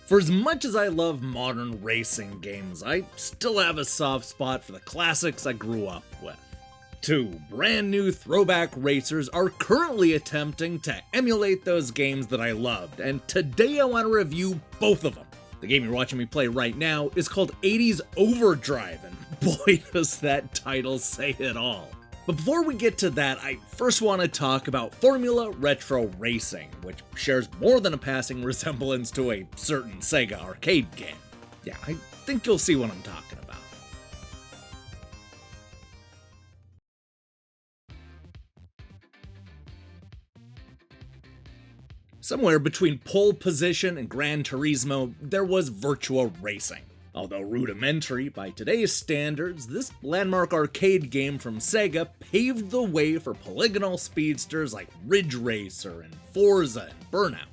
For as much as I love modern racing games, I still have a soft spot for the classics I grew up with. Two brand new throwback racers are currently attempting to emulate those games that I loved, and today I want to review both of them. The game you're watching me play right now is called 80's Overdrive, and boy does that title say it all. But before we get to that, I first want to talk about Formula Retro Racing, which shares more than a passing resemblance to a certain Sega arcade game. Yeah, I think you'll see what I'm talking about. Somewhere between pole position and Gran Turismo, there was Virtua Racing. Although rudimentary by today's standards, this landmark arcade game from Sega paved the way for polygonal speedsters like Ridge Racer and Forza and Burnout.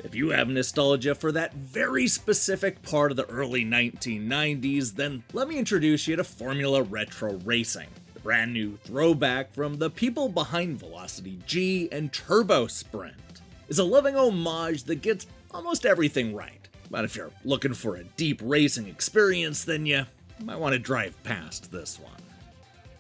If you have nostalgia for that very specific part of the early 1990s, then let me introduce you to Formula Retro Racing, the brand new throwback from the people behind Velocity G and Turbo Sprint. It's a loving homage that gets almost everything right. But if you're looking for a deep racing experience, then you might want to drive past this one.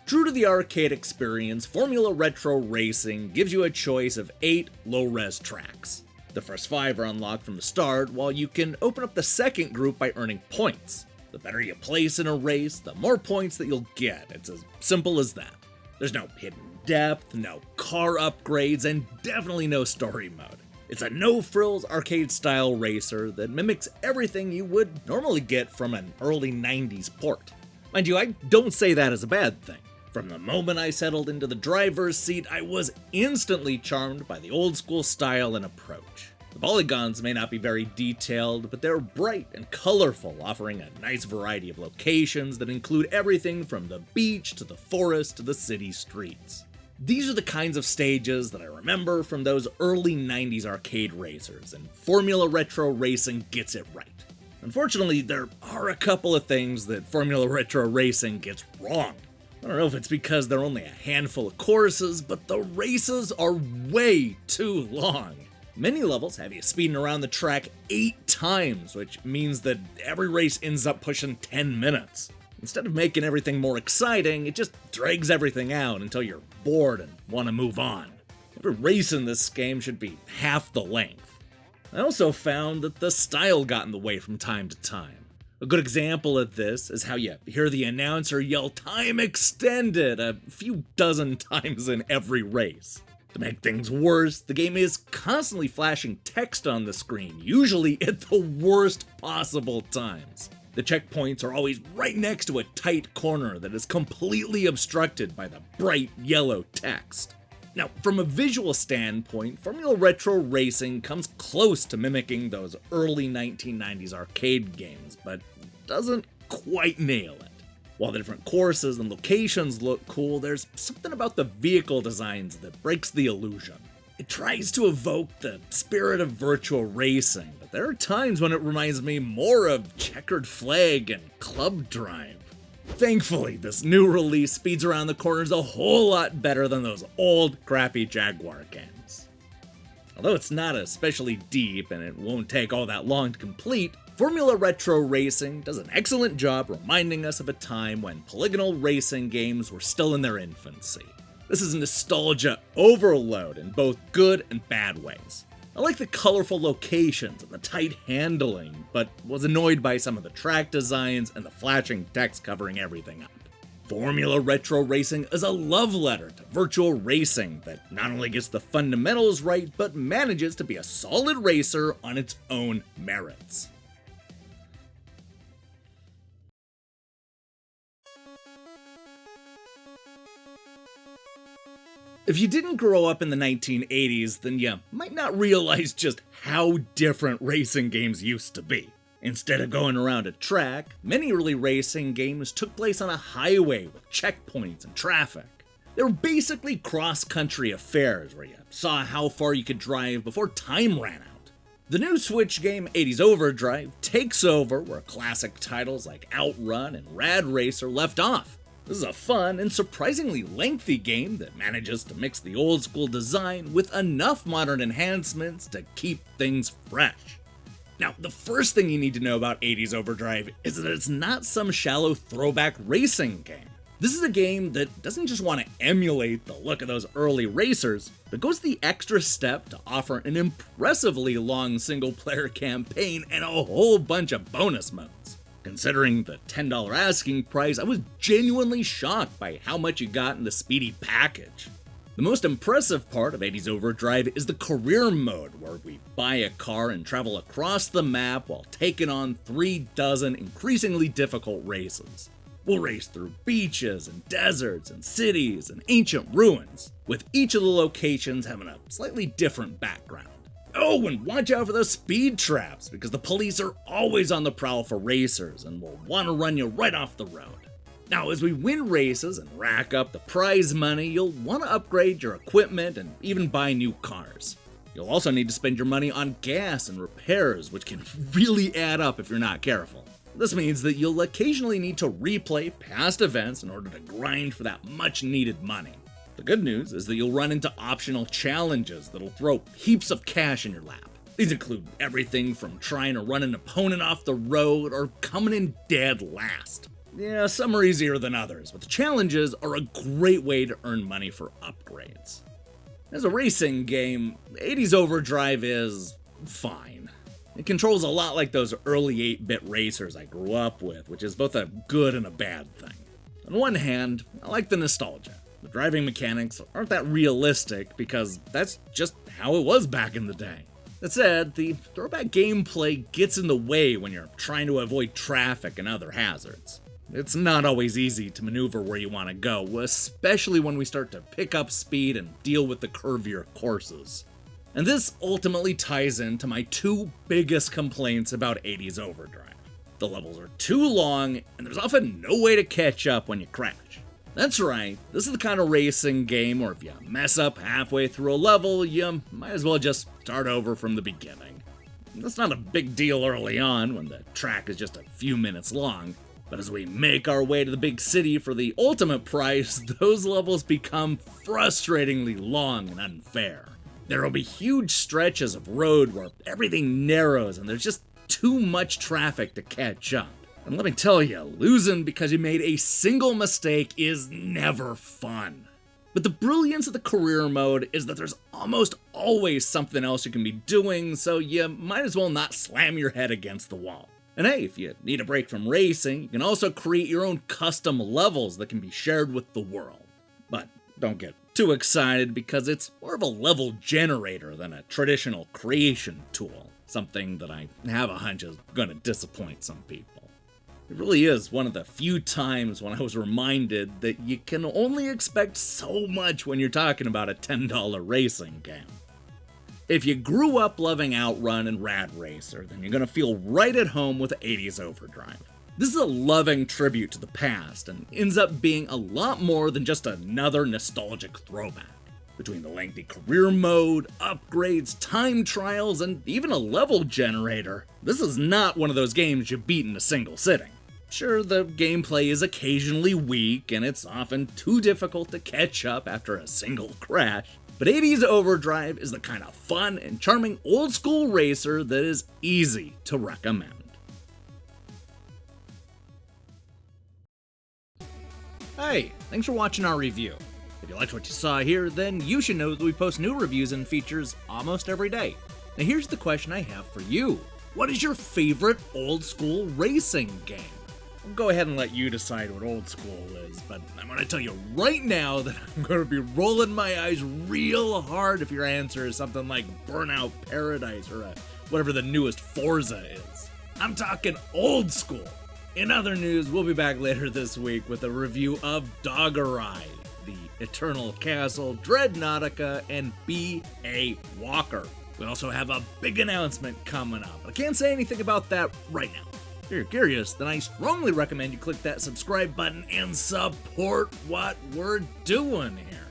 True to the arcade experience, Formula Retro Racing gives you a choice of 8 low-res tracks. The first 5 are unlocked from the start, while you can open up the second group by earning points. The better you place in a race, the more points that you'll get. It's as simple as that. There's no hidden depth, no car upgrades, and definitely no story mode. It's a no-frills arcade-style racer that mimics everything you would normally get from an early 90s port. Mind you, I don't say that as a bad thing. From the moment I settled into the driver's seat, I was instantly charmed by the old-school style and approach. The polygons may not be very detailed, but they're bright and colorful, offering a nice variety of locations that include everything from the beach to the forest to the city streets. These are the kinds of stages that I remember from those early 90s arcade racers, and Formula Retro Racing gets it right. Unfortunately, there are a couple of things that Formula Retro Racing gets wrong. I don't know if it's because there are only a handful of courses, but the races are way too long. Many levels have you speeding around the track 8 times, which means that every race ends up pushing 10 minutes. Instead of making everything more exciting, it just drags everything out until you're bored and want to move on. Every race in this game should be half the length. I also found that the style got in the way from time to time. A good example of this is how you hear the announcer yell "time extended" a few dozen times in every race. To make things worse, the game is constantly flashing text on the screen, usually at the worst possible times. The checkpoints are always right next to a tight corner that is completely obstructed by the bright yellow text. Now, from a visual standpoint, Formula Retro Racing comes close to mimicking those early 1990s arcade games, but doesn't quite nail it. While the different courses and locations look cool, there's something about the vehicle designs that breaks the illusion. It tries to evoke the spirit of Virtua Racing, but there are times when it reminds me more of Checkered Flag and Club Drive. Thankfully, this new release speeds around the corners a whole lot better than those old, crappy Jaguar games. Although it's not especially deep and it won't take all that long to complete, Formula Retro Racing does an excellent job reminding us of a time when polygonal racing games were still in their infancy. This is nostalgia overload in both good and bad ways. I like the colorful locations and the tight handling, but was annoyed by some of the track designs and the flashing text covering everything up. Formula Retro Racing is a love letter to Virtua Racing that not only gets the fundamentals right, but manages to be a solid racer on its own merits. If you didn't grow up in the 1980s, then you might not realize just how different racing games used to be. Instead of going around a track, many early racing games took place on a highway with checkpoints and traffic. They were basically cross-country affairs where you saw how far you could drive before time ran out. The new Switch game 80's Overdrive takes over where classic titles like OutRun and Rad Racer left off. This is a fun and surprisingly lengthy game that manages to mix the old school design with enough modern enhancements to keep things fresh. Now, the first thing you need to know about 80's Overdrive is that it's not some shallow throwback racing game. This is a game that doesn't just want to emulate the look of those early racers, but goes the extra step to offer an impressively long single-player campaign and a whole bunch of bonus modes. Considering the $10 asking price, I was genuinely shocked by how much you got in the speedy package. The most impressive part of 80's Overdrive is the career mode, where we buy a car and travel across the map while taking on 3 dozen increasingly difficult races. We'll race through beaches and deserts and cities and ancient ruins, with each of the locations having a slightly different background. Oh, and watch out for those speed traps, because the police are always on the prowl for racers and will want to run you right off the road. Now, as we win races and rack up the prize money, you'll want to upgrade your equipment and even buy new cars. You'll also need to spend your money on gas and repairs, which can really add up if you're not careful. This means that you'll occasionally need to replay past events in order to grind for that much needed money. The good news is that you'll run into optional challenges that'll throw heaps of cash in your lap. These include everything from trying to run an opponent off the road or coming in dead last. Yeah, some are easier than others, but the challenges are a great way to earn money for upgrades. As a racing game, 80's Overdrive is fine. It controls a lot like those early 8-bit racers I grew up with, which is both a good and a bad thing. On one hand, I like the nostalgia. The driving mechanics aren't that realistic because that's just how it was back in the day. That said, the throwback gameplay gets in the way when you're trying to avoid traffic and other hazards. It's not always easy to maneuver where you want to go, especially when we start to pick up speed and deal with the curvier courses. And this ultimately ties into my 2 biggest complaints about 80's Overdrive. The levels are too long, and there's often no way to catch up when you crash. That's right, this is the kind of racing game where if you mess up halfway through a level, you might as well just start over from the beginning. That's not a big deal early on when the track is just a few minutes long, but as we make our way to the big city for the ultimate prize, those levels become frustratingly long and unfair. There will be huge stretches of road where everything narrows and there's just too much traffic to catch up. And let me tell you, losing because you made a single mistake is never fun. But the brilliance of the career mode is that there's almost always something else you can be doing, so you might as well not slam your head against the wall. And hey, if you need a break from racing, you can also create your own custom levels that can be shared with the world. But don't get too excited because it's more of a level generator than a traditional creation tool, something that I have a hunch is going to disappoint some people. It really is one of the few times when I was reminded that you can only expect so much when you're talking about a $10 racing game. If you grew up loving OutRun and Rad Racer, then you're going to feel right at home with 80's Overdrive. This is a loving tribute to the past and ends up being a lot more than just another nostalgic throwback. Between the lengthy career mode, upgrades, time trials, and even a level generator, this is not one of those games you beat in a single sitting. Sure, the gameplay is occasionally weak and it's often too difficult to catch up after a single crash, but 80's Overdrive is the kind of fun and charming old school racer that is easy to recommend. Hey, thanks for watching our review. If you liked what you saw here, then you should know that we post new reviews and features almost every day. Now here's the question I have for you. What is your favorite old school racing game? I'll go ahead and let you decide what old school is, but I'm going to tell you right now that I'm going to be rolling my eyes real hard if your answer is something like Burnout Paradise or whatever the newest Forza is. I'm talking old school. In other news, we'll be back later this week with a review of Doggerai, the Eternal Castle, Dreadnaughtica, and B.A. Walker. We also have a big announcement coming up, but I can't say anything about that right now. If you're curious, then I strongly recommend you click that subscribe button and support what we're doing here.